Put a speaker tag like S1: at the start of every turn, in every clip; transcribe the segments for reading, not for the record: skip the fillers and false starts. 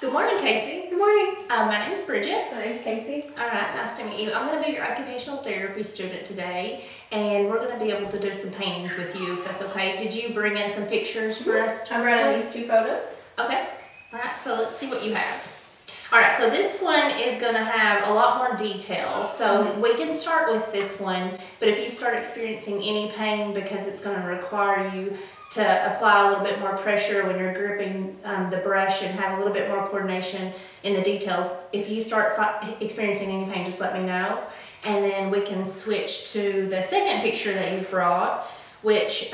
S1: Good morning, Casey.
S2: Good morning.
S1: My name is Bridget.
S2: My name is Casey.
S1: All right, nice to meet you. I'm going to be your occupational therapy student today, and we're going to be able to do some paintings with you, if that's okay. Did you bring in some pictures for us?
S2: I brought in these two photos.
S1: Okay. All right, so let's see what you have. All right, so this one is going to have a lot more detail. So we can start with this one, but if you start experiencing any pain because it's going to require you to apply a little bit more pressure when you're gripping the brush and have a little bit more coordination in the details, if you start experiencing any pain, just let me know. And then we can switch to the second picture that you've brought, which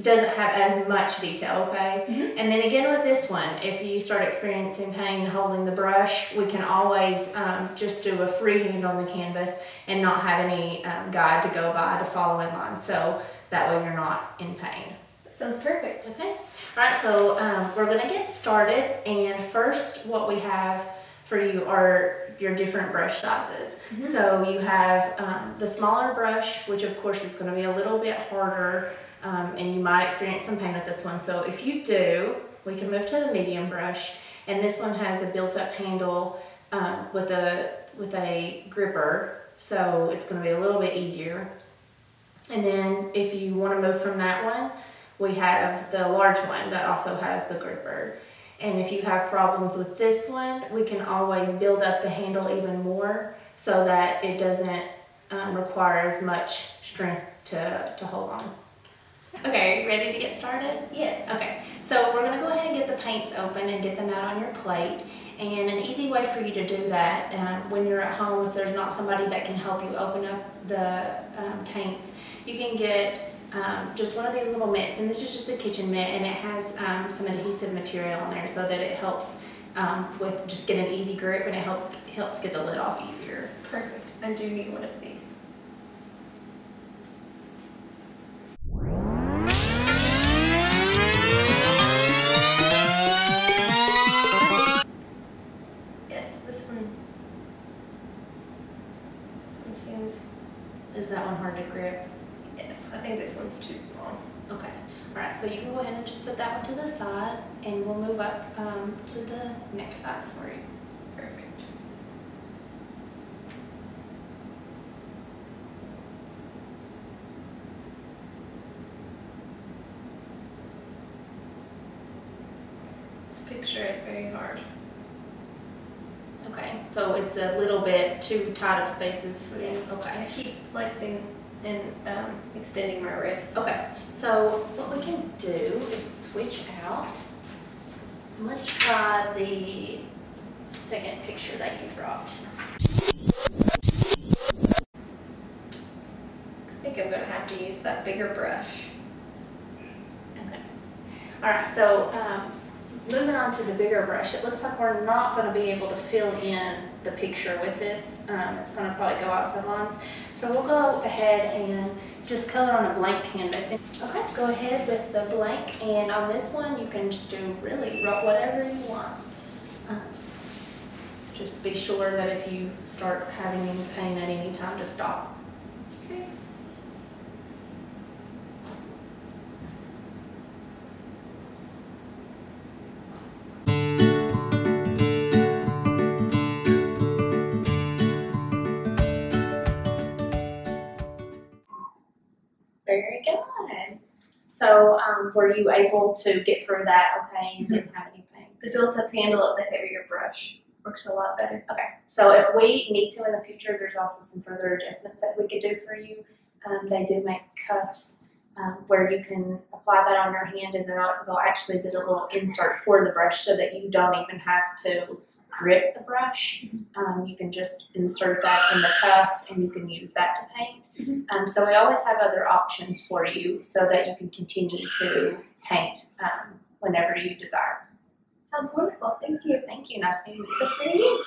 S1: doesn't have as much detail, okay? And then again with this one, if you start experiencing pain holding the brush, we can always just do a freehand on the canvas and not have any guide to go by to follow in line, so that way you're not in pain.
S2: Sounds perfect.
S1: Okay. All right, so we're going to get started, and first what we have for you are your different brush sizes. So you have the smaller brush, which of course is going to be a little bit harder, and you might experience some pain with this one. So if you do, we can move to the medium brush, and this one has a built-up handle with a gripper, so it's going to be a little bit easier. And then if you want to move from that one, we have the large one that also has the gripper. And if you have problems with this one, we can always build up the handle even more so that it doesn't require as much strength to hold on. Okay, ready to get started?
S2: Yes.
S1: Okay, so we're gonna go ahead and get the paints open and get them out on your plate. And an easy way for you to do that when you're at home, if there's not somebody that can help you open up the paints, you can get just one of these little mitts, and this is just a kitchen mitt, and it has some adhesive material on there so that it helps with just get an easy grip, and it helps get the lid off easier.
S2: Perfect. I do need one of these. Yes, this one seems...
S1: Is that one hard to grip?
S2: Yes, I think this one's too small.
S1: Okay. All right, so you can go ahead and just put that one to the side, and we'll move up to the next size for you.
S2: Perfect. This picture is very hard.
S1: Okay, so it's a little bit too tight of spaces for you.
S2: Yes.
S1: Okay.
S2: I keep flexing and extending my wrist.
S1: Okay, so what we can do is switch out. Let's try the second picture that you brought.
S2: I think I'm going to have to use that bigger brush.
S1: Okay. All right, so moving on to the bigger brush, it looks like we're not going to be able to fill in the picture with this. It's going to probably go outside lines. So we'll go ahead and just color on a blank canvas. Okay, go ahead with the blank, and on this one you can just do really whatever you want. Just be sure that if you start having any pain at any time, to stop.
S2: Okay.
S1: Very good. So were you able to get through that okay and didn't have any pain?
S2: The built-up handle of the heavier brush works a lot better.
S1: Okay, so if we need to in the future, there's also some further adjustments that we could do for you. They do make cuffs where you can apply that on your hand, and they'll actually put a little insert for the brush so that you don't even have to grip the brush. You can just insert that in the cuff, and you can use that to paint. So we always have other options for you so that you can continue to paint whenever you desire.
S2: Sounds wonderful. Thank you.
S1: Thank you. Nice meeting you.
S2: Nice meeting you.